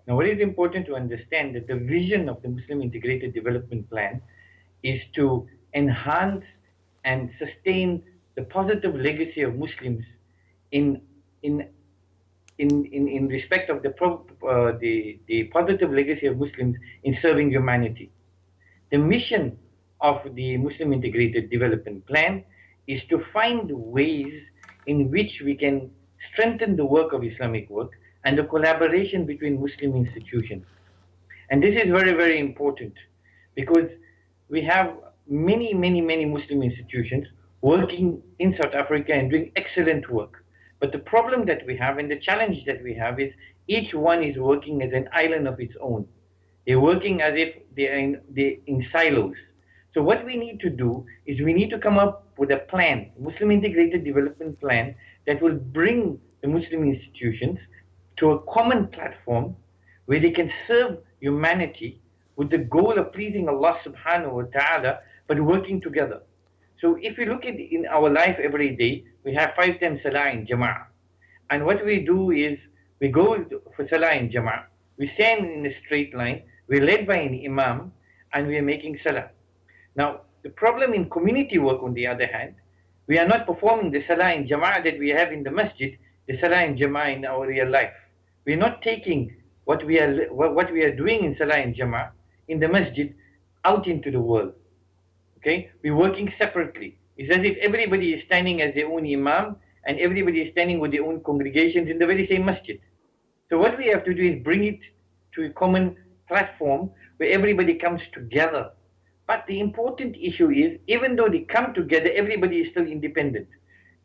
Now, what is important to understand that the vision of the Muslim Integrated Development Plan is to enhance and sustain the positive legacy of Muslims in in in respect of the positive legacy of Muslims in serving humanity. The mission of the Muslim Integrated Development Plan is to find ways in which we can strengthen the work of Islamic work and the collaboration between Muslim institutions. And this is very, very important because we have many Muslim institutions working in South Africa and doing excellent work. But the problem that we have and the challenge that we have is each one is working as an island of its own. They're working as if they're in silos. So what we need to do is we need to come up with a plan, Muslim Integrated Development Plan, that will bring the Muslim institutions to a common platform where they can serve humanity with the goal of pleasing Allah subhanahu wa ta'ala, but working together. So if we look at in our life every day, we have 5 times salah in jama'ah. And what we do is we go for salah in jama'ah, we stand in a straight line, we're led by an imam, and we are making salah. Now, the problem in community work, on the other hand, we are not performing the salah in jama'ah that we have in the masjid, the salah in jama'ah in our real life. We're not taking what we are doing in salah in jama'ah in the masjid out into the world. Okay, we're working separately. It's as if everybody is standing as their own imam and everybody is standing with their own congregations in the very same masjid. So what we have to do is bring it to a common platform where everybody comes together. But the important issue is, even though they come together, everybody is still independent.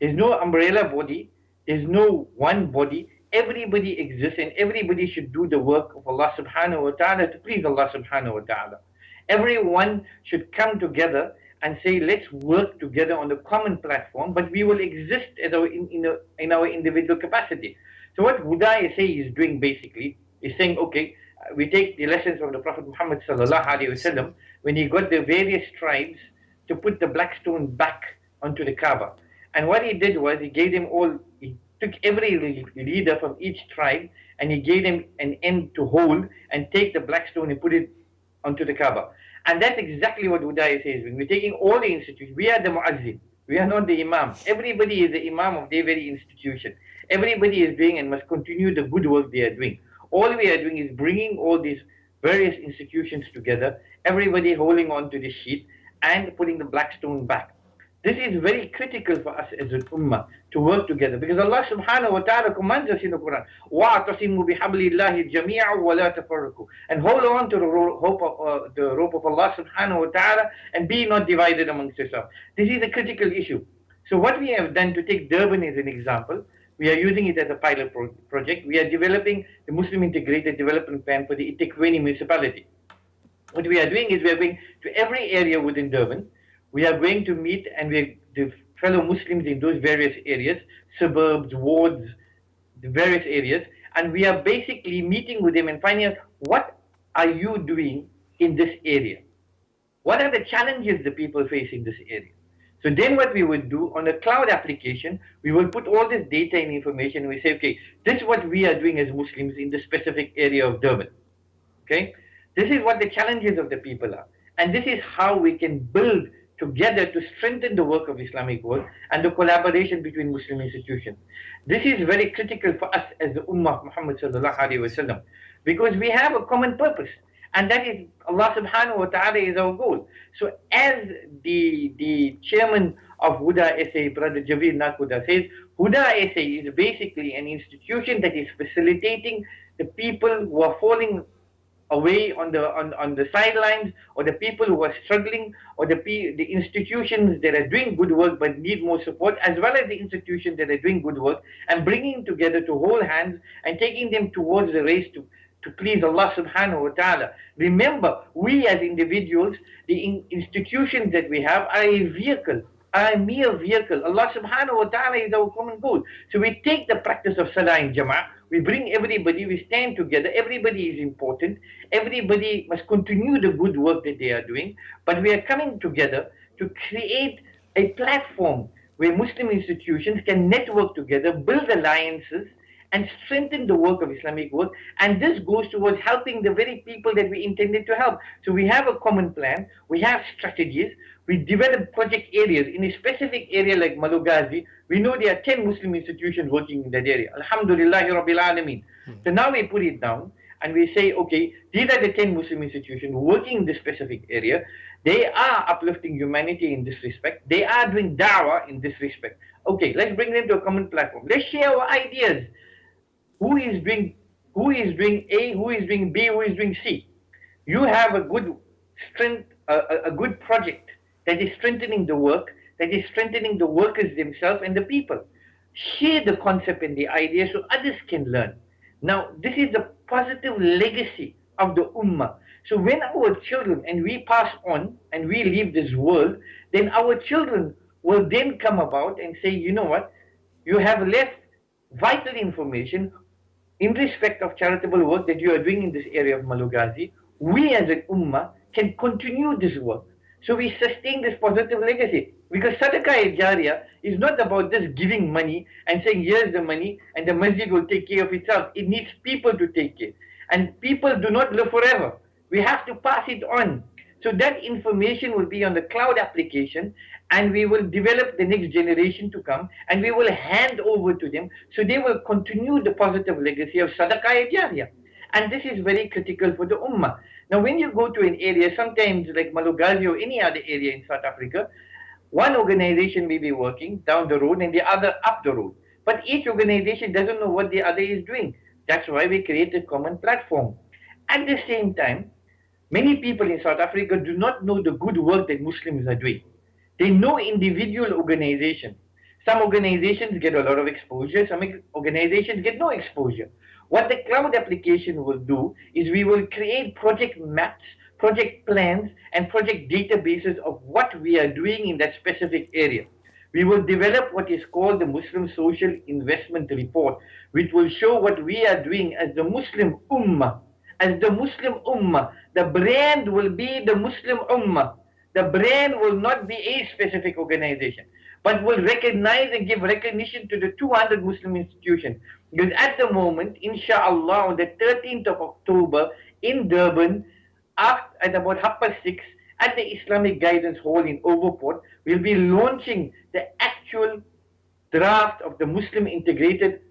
There's no umbrella body, there's no one body. Everybody exists and everybody should do the work of Allah subhanahu wa ta'ala to please Allah subhanahu wa ta'ala. Everyone should come together and say, let's work together on the common platform, but we will exist as in our individual capacity. So what HUDA is doing basically is saying, okay, we take the lessons from the Prophet Muhammad sallallahu alaihi wasallam when he got the various tribes to put the black stone back onto the Kaaba. And what he did was he took every leader from each tribe and he gave them an end to hold and take the black stone and put it onto the Kaaba. And that's exactly what HUDA is doing. We're taking all the institutions. We are the muazzin. We are not the imam. Everybody is the imam of their very institution. Everybody is doing and must continue the good work they are doing. All we are doing is bringing all these various institutions together, everybody holding on to the sheet and putting the black stone back. This is very critical for us as an ummah to work together, because Allah subhanahu wa ta'ala commands us in the Quran, وَاعْتَصِمُوا بِحَبْلِ اللَّهِ جَمِيعًا وَلَا تَفَرَّقُوا, and hold on to the rope of Allah subhanahu wa ta'ala and be not divided amongst yourselves. This is a critical issue. So what we have done, to take Durban as an example, we are using it as a pilot project. We are developing the Muslim Integrated Development Plan for the eThekwini municipality. What we are doing is we are going to every area within Durban. We are going to meet and the fellow Muslims in those various areas, suburbs, wards, the various areas, and we are basically meeting with them and finding out, what are you doing in this area? What are the challenges the people face in this area? So then what we will do on a cloud application, we will put all this data and information and we say, okay, this is what we are doing as Muslims in the specific area of Durban. Okay? This is what the challenges of the people are. And this is how we can build together to strengthen the work of Islamic work and the collaboration between Muslim institutions. This is very critical for us as the Ummah of Muhammad sallallahu alaihi wasallam, because we have a common purpose, and that is Allah subhanahu wa ta'ala is our goal. So as the chairman of HUDA SA, Brother Javeer Nakuda, says, HUDA SA is basically an institution that is facilitating the people who are falling away on the sidelines, or the people who are struggling, or the institutions that are doing good work but need more support, as well as the institutions that are doing good work, and bringing together to hold hands and taking them towards the race to please Allah subhanahu wa ta'ala. Remember, we as individuals, the institutions that we have are a vehicle, are a mere vehicle. Allah subhanahu wa ta'ala is our common goal. So we take the practice of salah in jama'ah, we bring everybody, we stand together, everybody is important, everybody must continue the good work that they are doing, but we are coming together to create a platform where Muslim institutions can network together, build alliances, and strengthen the work of Islamic work. And this goes towards helping the very people that we intended to help. So we have a common plan, we have strategies, we develop project areas. In a specific area like Malugazi, we know there are 10 Muslim institutions working in that area. Alhamdulillah Rabbil Alameen. So now we put it down and we say, okay, these are the 10 Muslim institutions working in this specific area. They are uplifting humanity in this respect. They are doing da'wah in this respect. Okay, let's bring them to a common platform. Let's share our ideas. Who is doing A, who is doing B, who is doing C? You have a good strength, a good project that is strengthening the work, that is strengthening the workers themselves and the people. Share the concept and the idea so others can learn. Now, this is the positive legacy of the Ummah. So when our children, and we pass on and we leave this world, then our children will then come about and say, you know what, you have left vital information in respect of charitable work that you are doing in this area of Malugazi. We as an Ummah can continue this work. So we sustain this positive legacy. Because Sadaqah-e-Jariyah is not about just giving money and saying, here's the money and the masjid will take care of itself. It needs people to take care. And people do not live forever. We have to pass it on. So that information will be on the cloud application, and we will develop the next generation to come, and we will hand over to them so they will continue the positive legacy of Sadaqah-e-Jariyah. And this is very critical for the Ummah. Now when you go to an area, sometimes like Malugazi or any other area in South Africa, one organization may be working down the road and the other up the road. But each organization doesn't know what the other is doing. That's why we create a common platform. At the same time, many people in South Africa do not know the good work that Muslims are doing. They know individual organizations. Some organizations get a lot of exposure, some organizations get no exposure. What the cloud application will do is we will create project maps, project plans, and project databases of what we are doing in that specific area. We will develop what is called the Muslim Social Investment Report, which will show what we are doing as the Muslim Ummah. As the Muslim Ummah, the brand will be the Muslim Ummah. The brand will not be a specific organization, but will recognize and give recognition to the 200 Muslim institutions. Because at the moment, inshallah, on the 13th of October in Durban, at about 6:30 at the Islamic Guidance Hall in Overport, we'll be launching the actual draft of the Muslim Integrated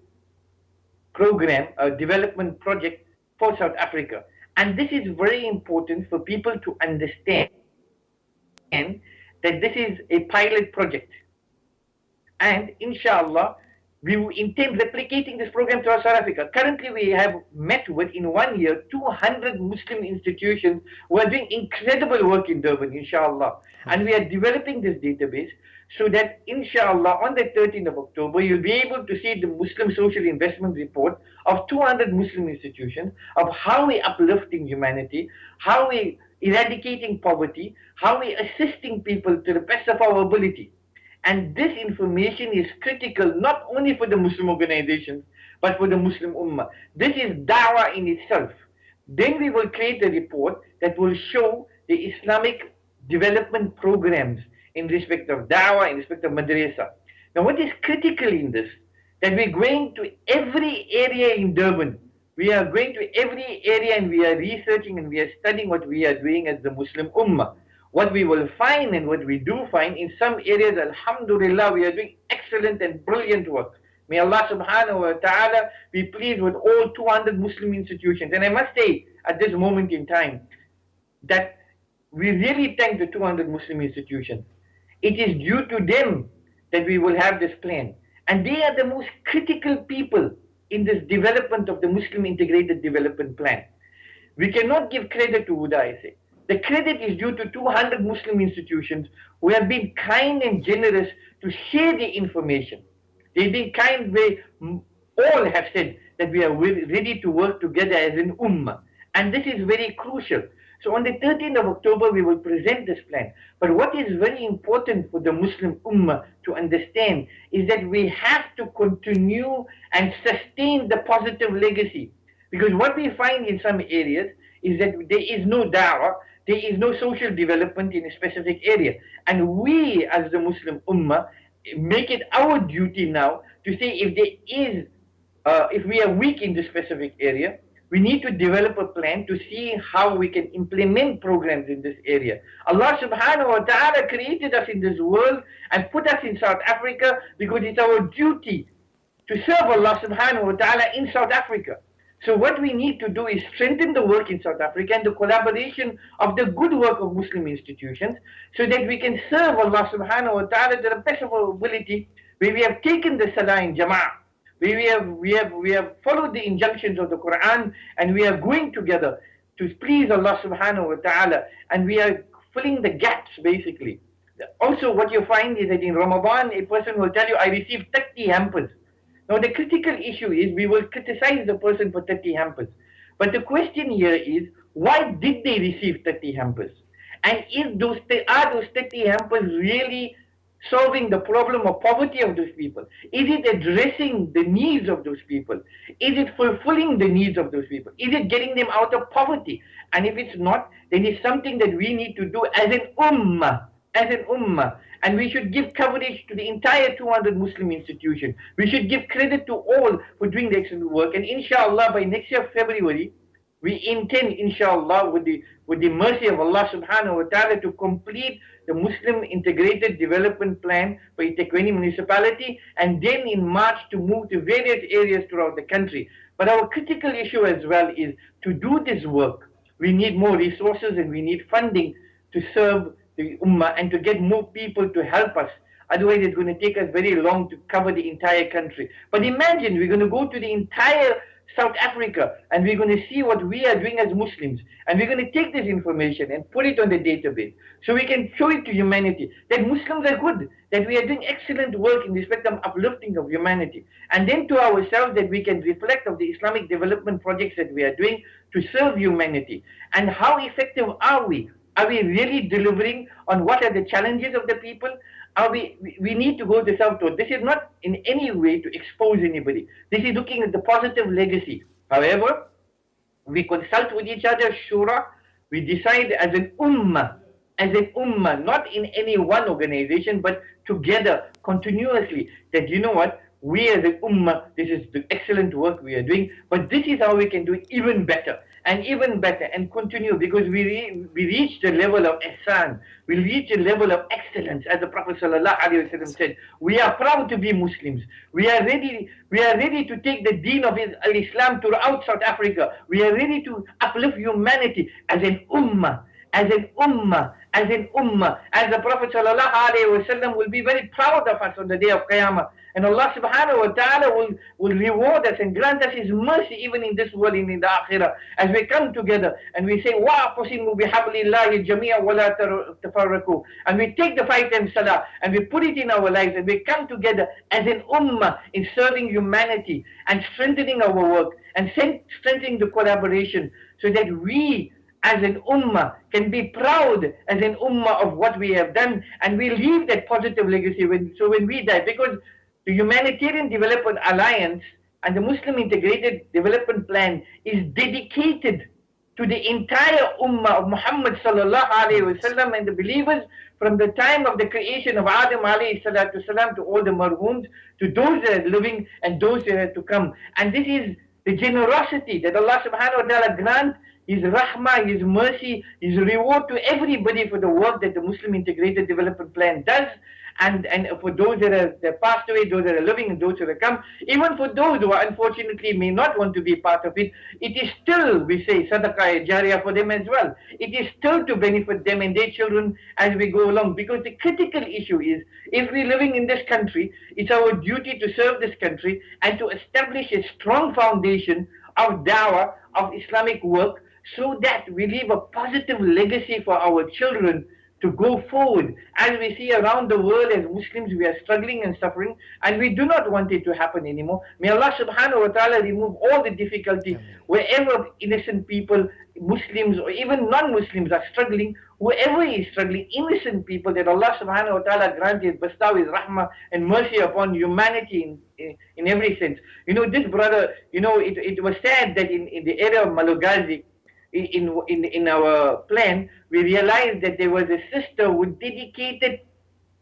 Program, a development project for South Africa. And this is very important for people to understand that this is a pilot project. And inshallah, we intend replicating this program throughout South Africa. Currently, we have met with, in 1 year, 200 Muslim institutions who are doing incredible work in Durban, inshallah. And we are developing this database so that, inshallah, on the 13th of October, you'll be able to see the Muslim Social Investment Report of 200 Muslim institutions, of how we uplifting humanity, how we eradicating poverty, how we assisting people to the best of our ability. And this information is critical not only for the Muslim organizations, but for the Muslim Ummah. This is da'wah in itself. Then we will create a report that will show the Islamic development programs in respect of da'wah, in respect of madrasa. Now what is critical in this, that we're going to every area in Durban. We are going to every area and we are researching and we are studying what we are doing as the Muslim Ummah. What we will find and what we do find in some areas, alhamdulillah, we are doing excellent and brilliant work. May Allah subhanahu wa ta'ala be pleased with all 200 Muslim institutions. And I must say, at this moment in time, that we really thank the 200 Muslim institutions. It is due to them that we will have this plan. And they are the most critical people in this development of the Muslim Integrated Development Plan. We cannot give credit to HUDA, I say. The credit is due to 200 Muslim institutions who have been kind and generous to share the information. They've been kind, they all have said that we are ready to work together as an ummah. And this is very crucial. So on the 13th of October, we will present this plan. But what is very important for the Muslim ummah to understand is that we have to continue and sustain the positive legacy. Because what we find in some areas is that there is no da'wah, there is no social development in a specific area. And we as the Muslim Ummah make it our duty now to say if there is if we are weak in this specific area, we need to develop a plan to see how we can implement programs in this area. Allah subhanahu wa ta'ala created us in this world and put us in South Africa because it's our duty to serve Allah subhanahu wa ta'ala in South Africa. So what we need to do is strengthen the work in South Africa and the collaboration of the good work of Muslim institutions so that we can serve Allah subhanahu wa ta'ala to the best of our ability, where we have taken the salah in jama'ah, where we have followed the injunctions of the Quran, and we are going together to please Allah subhanahu wa ta'ala, and we are filling the gaps basically. Also what you find is that in Ramadan, a person will tell you, I received 30 hampers. Now the critical issue is we will criticize the person for 30 hampers. But the question here is, why did they receive 30 hampers? And are those 30 hampers really solving the problem of poverty of those people? Is it addressing the needs of those people? Is it fulfilling the needs of those people? Is it getting them out of poverty? And if it's not, then it's something that we need to do as an ummah. And we should give coverage to the entire 200 Muslim institutions. We should give credit to all for doing the excellent work. And inshallah, by next year, February, we intend, inshallah, with the mercy of Allah subhanahu wa ta'ala, to complete the Muslim Integrated Development Plan for eThekwini municipality, and then in March to move to various areas throughout the country. But our critical issue as well is, to do this work, we need more resources and we need funding to serve the ummah and to get more people to help us. Otherwise, it's going to take us very long to cover the entire country. But imagine we're going to go to the entire South Africa and we're going to see what we are doing as Muslims, and we're going to take this information and put it on the database so we can show it to humanity that Muslims are good, that we are doing excellent work in respect of uplifting of humanity, and then to ourselves that we can reflect of the Islamic development projects that we are doing to serve humanity. And how effective are we? Are we really delivering on what are the challenges of the people? We need to go this out. This is not in any way to expose anybody. This is looking at the positive legacy. However, we consult with each other, shura, we decide as an ummah, not in any one organization, but together, continuously, that you know what, we as an ummah, this is the excellent work we are doing, but this is how we can do it even better and continue, because we reach the level of ihsan, we reach the level of excellence. As the Prophet ﷺ said, we are proud to be Muslims. We are ready to take the deen of Islam throughout South Africa. We are ready to uplift humanity as an ummah. As the Prophet ﷺ will be very proud of us on the day of Qiyamah. And Allah subhanahu wa ta'ala will reward us and grant us His mercy even in this world and in the akhirah. As we come together and we say, وَاعْتَصِمُوا بِحَبْلِ اللَّهِ جَمِيعًا وَلَا تَفَرَّقُوا, and we take the 5 times salah and we put it in our lives and we come together as an ummah in serving humanity and strengthening our work and strengthening the collaboration, so that we as an ummah can be proud as an ummah of what we have done, and we leave that positive legacy when we die. Because the Humanitarian Development Alliance and the Muslim Integrated Development Plan is dedicated to the entire ummah of Muhammad sallallahu alayhi wasallam and the believers, from the time of the creation of Adam alayhi salatu salam to all the marhooms, to those that are living and those that are to come. And this is the generosity that Allah subhanahu wa ta'ala grant His rahmah, His mercy, His reward to everybody for the work that the Muslim Integrated Development Plan does, and for those that are passed away, those that are living, and those that are come. Even for those who unfortunately may not want to be part of it, it is still, we say, sadaqah jariyah for them as well. It is still to benefit them and their children as we go along. Because the critical issue is, if we're living in this country, it's our duty to serve this country and to establish a strong foundation of dawah, of Islamic work, so that we leave a positive legacy for our children to go forward. As we see around the world, as Muslims, we are struggling and suffering, and we do not want it to happen anymore. May Allah subhanahu wa ta'ala remove all the difficulty wherever innocent people, Muslims or even non-Muslims, are struggling. Whoever is struggling, innocent people, that Allah subhanahu wa ta'ala grant His bestow His rahmah and mercy upon humanity in every sense. This brother, it was said that in the area of Malagasy, in our plan, we realized that there was a sister who dedicated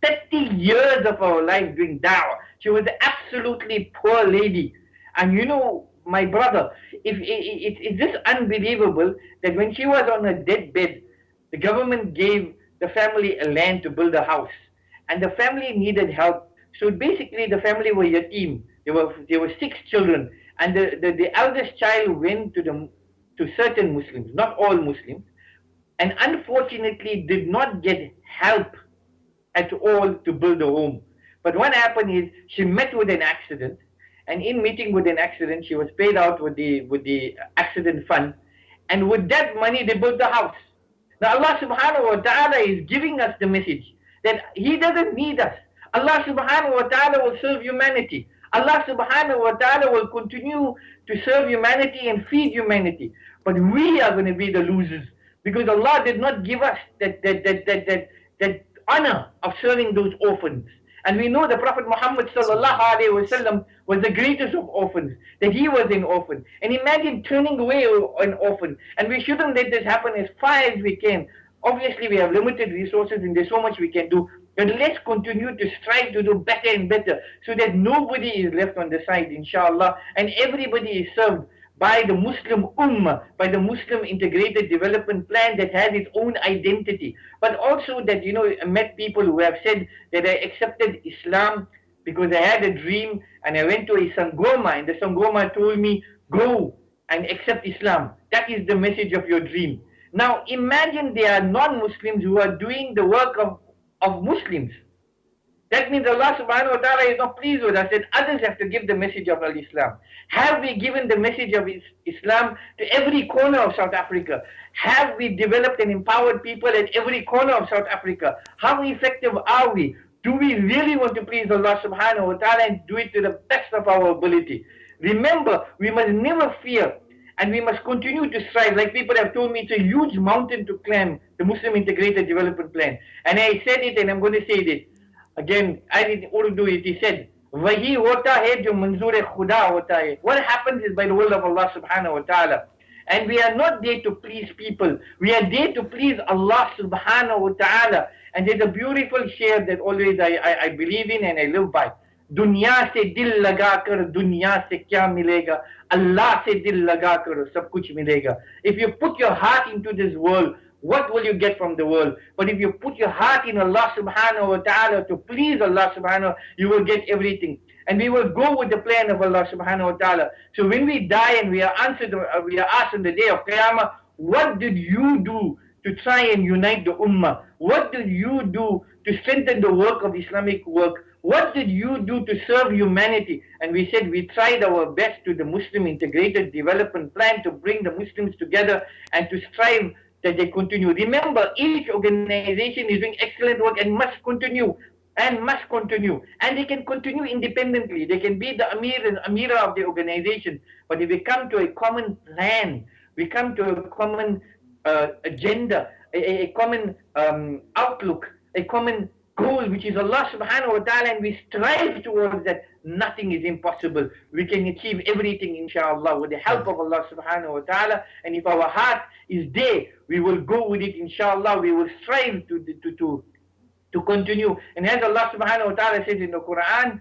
30 years of our life doing da'wah. She was an absolutely poor lady. And you know, my brother, it's just unbelievable that when she was on her deathbed, the government gave the family a land to build a house, and the family needed help. So basically, the family were yatim. There were 6 children, and the eldest child went to certain Muslims, not all Muslims, and unfortunately did not get help at all to build a home. But what happened is she met with an accident, and in meeting with an accident, she was paid out with the accident fund, and with that money they built the house. Now Allah subhanahu wa ta'ala is giving us the message that He doesn't need us. Allah subhanahu wa ta'ala will serve humanity. Allah subhanahu wa ta'ala will continue to serve humanity and feed humanity. But we are going to be the losers because Allah did not give us that honor of serving those orphans. And we know the Prophet Muhammad sallallahu alaihi wasallam was the greatest of orphans, that he was an orphan. And imagine turning away an orphan. And we shouldn't let this happen as far as we can. Obviously, we have limited resources and there's so much we can do. But let's continue to strive to do better and better so that nobody is left on the side, inshallah, and everybody is served by the Muslim Ummah, by the Muslim Integrated Development Plan that has its own identity. But also that, I met people who have said that I accepted Islam because I had a dream and I went to a Sangoma and the Sangoma told me, go and accept Islam. That is the message of your dream. Now imagine there are non-Muslims who are doing the work of Muslims. That means Allah subhanahu wa ta'ala is not pleased with us, and others have to give the message of Islam. Have we given the message of Islam to every corner of South Africa? Have we developed and empowered people at every corner of South Africa? How effective are we? Do we really want to please Allah subhanahu wa ta'ala and do it to the best of our ability? Remember, we must never fear and we must continue to strive. Like people have told me, it's a huge mountain to climb, the Muslim Integrated Development Plan. And I said it and I'm going to say it. Again, I did Urdu, it said, Wahi hota hai jo manzoor khuda hota hai. What happens is by the will of Allah subhanahu wa ta'ala. And we are not there to please people. We are there to please Allah subhanahu wa ta'ala. And there's a beautiful share that always I believe in and I live by. Dunya se dil laga kar dunya se kya milega? Allah se dil laga kar sab kuch milega. If you put your heart into this world, what will you get from the world? But if you put your heart in Allah subhanahu wa ta'ala to please Allah subhanahu, you will get everything. And we will go with the plan of Allah subhanahu wa ta'ala. So when we die and we are asked on the day of Qiyamah, what did you do to try and unite the Ummah? What did you do to strengthen the work of Islamic work? What did you do to serve humanity? And we said we tried our best to the Muslim Integrated Development Plan to bring the Muslims together and to strive that they continue. Remember, each organization is doing excellent work and must continue. And they can continue independently. They can be the Amir and Amira of the organization. But if we come to a common plan, we come to a common agenda, a common outlook, a common goal, which is Allah subhanahu wa ta'ala, and we strive towards that, nothing is impossible. We can achieve everything, inshallah, with the help of Allah subhanahu wa ta'ala. And if our heart is there, we will go with it, inshallah. We will strive to continue. And as Allah subhanahu wa ta'ala says in the Quran,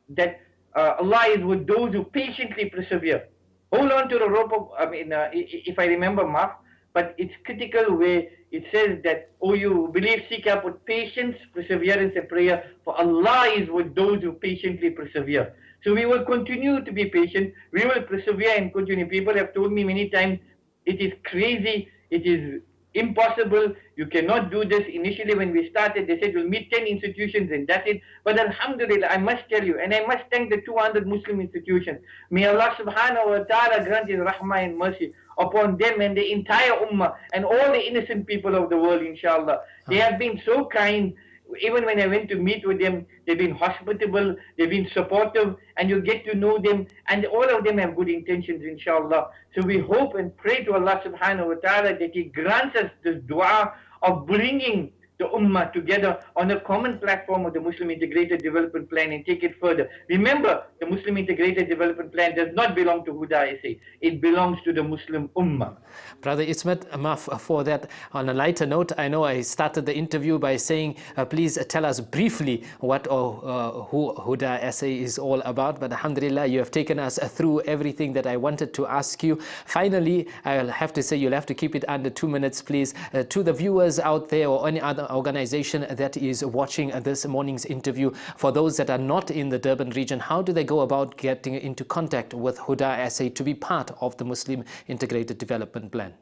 that Allah is with those who patiently persevere. Hold on to the rope of, if I remember, Mark, but it's critical where it says that, oh, you believe, seek help with patience, perseverance and prayer, for Allah is with those who patiently persevere. So we will continue to be patient, we will persevere and continue. People have told me many times, it is crazy, it is impossible, you cannot do this. Initially when we started, they said we'll meet 10 institutions and that's it. But alhamdulillah, I must tell you, and I must thank the 200 Muslim institutions. May Allah subhanahu wa ta'ala grant His rahmah and mercy upon them and the entire ummah and all the innocent people of the world, inshallah. They have been so kind. Even when I went to meet with them, they've been hospitable, they've been supportive, and you get to know them, and all of them have good intentions, inshallah. So we hope and pray to Allah subhanahu wa ta'ala that He grants us this dua of bringing the Ummah together on a common platform of the Muslim Integrated Development Plan and take it further. Remember, the Muslim Integrated Development Plan does not belong to HUDA SA. It belongs to the Muslim Ummah. Brother Ismat, maaf for that. On a lighter note, I know I started the interview by saying, please tell us briefly what who HUDA SA is all about. But alhamdulillah, you have taken us through everything that I wanted to ask you. Finally, I'll have to say you'll have to keep it under 2 minutes, please. To the viewers out there or any other organization that is watching this morning's interview, for those that are not in the Durban region, how do they go about getting into contact with HUDA SA to be part of the Muslim Integrated Development Plan?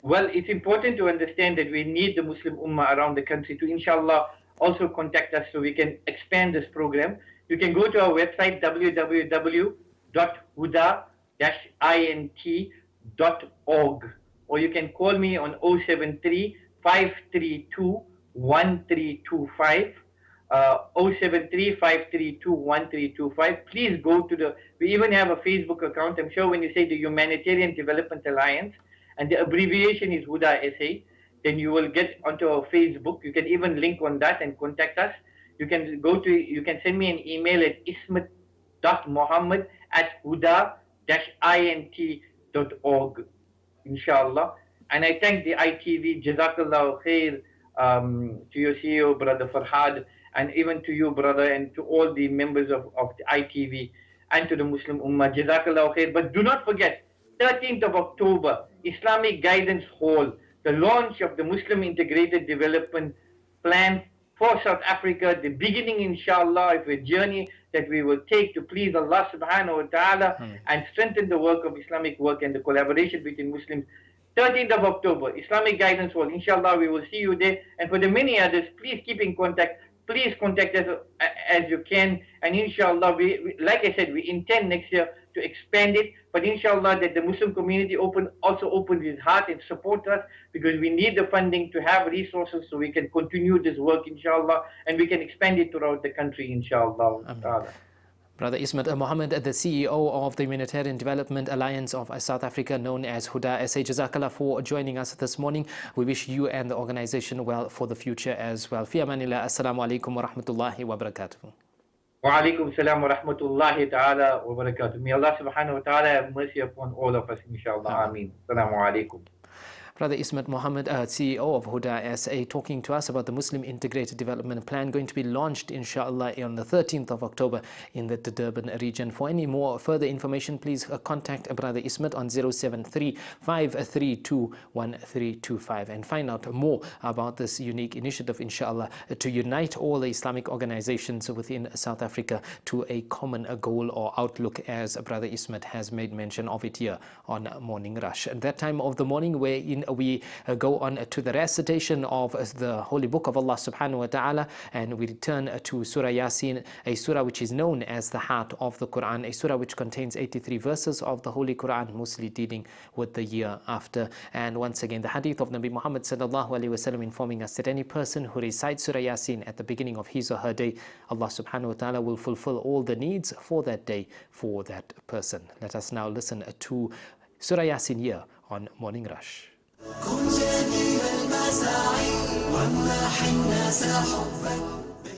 Well, it's important to understand that we need the Muslim Ummah around the country to, inshallah, also contact us so we can expand this program. You can go to our website, www.huda-int.org, or you can call me on 073 532 1325. 073 532 1325. Please go to we even have a Facebook account. I'm sure when you say the Humanitarian Development Alliance, and the abbreviation is HUDA SA, then you will get onto our Facebook. You can even link on that and contact us. You can send me an email at ismat.mohammed@huda-int.org, inshallah. And I thank the ITV, Jazakallah khair, to your CEO, Brother Farhad, and even to you, brother, and to all the members of the ITV, and to the Muslim Ummah, Jazakallah khair. But do not forget, 13th of October, Islamic Guidance Hall, the launch of the Muslim Integrated Development Plan for South Africa, the beginning, inshallah, of a journey that we will take to please Allah subhanahu wa ta'ala and strengthen the work of Islamic work and the collaboration between Muslims. 13th of October, Islamic Guidance Hall, inshallah, we will see you there. And for the many others, please keep in contact. Please contact us as you can. And inshallah, we like I said, we intend next year to expand it. But inshallah, that the Muslim community also opens its heart and supports us, because we need the funding to have resources so we can continue this work, inshallah, and we can expand it throughout the country, inshallah. Brother Ismat Mahomed, the CEO of the Humanitarian Development Alliance of South Africa, known as HUDA SA. Jazakallah for joining us this morning. We wish you and the organization well for the future as well. Fi amanillah. Assalamu alaikum wa rahmatullahi wa barakatuh. Wa alaikum salam wa rahmatullahi ta'ala wa barakatuh. May Allah subhanahu wa ta'ala have mercy upon all of us, inshallah. Ameen. Assalamu alaikum. Brother Ismat Mahomed, CEO of HUDA SA, talking to us about the Muslim Integrated Development Plan going to be launched, inshallah, on the 13th of October in the Durban region. For any more further information, please contact Brother Ismat on 073 532 1325 and find out more about this unique initiative, inshallah, to unite all the Islamic organizations within South Africa to a common goal or outlook, as Brother Ismat has made mention of it here on Morning Rush. At that time of the morning, wherein we go on to the recitation of the Holy Book of Allah subhanahu wa ta'ala, and we return to Surah Yasin, a surah which is known as the heart of the Quran, a surah which contains 83 verses of the Holy Quran, mostly dealing with the year after. And once again, the hadith of Nabi Muhammad sallallahu alaihi wasallam informing us that any person who recites Surah Yasin at the beginning of his or her day, Allah subhanahu wa ta'ala will fulfill all the needs for that day for that person. Let us now listen to Surah Yasin here on Morning Rush. كن جميل المساعي وامنح الناس حبك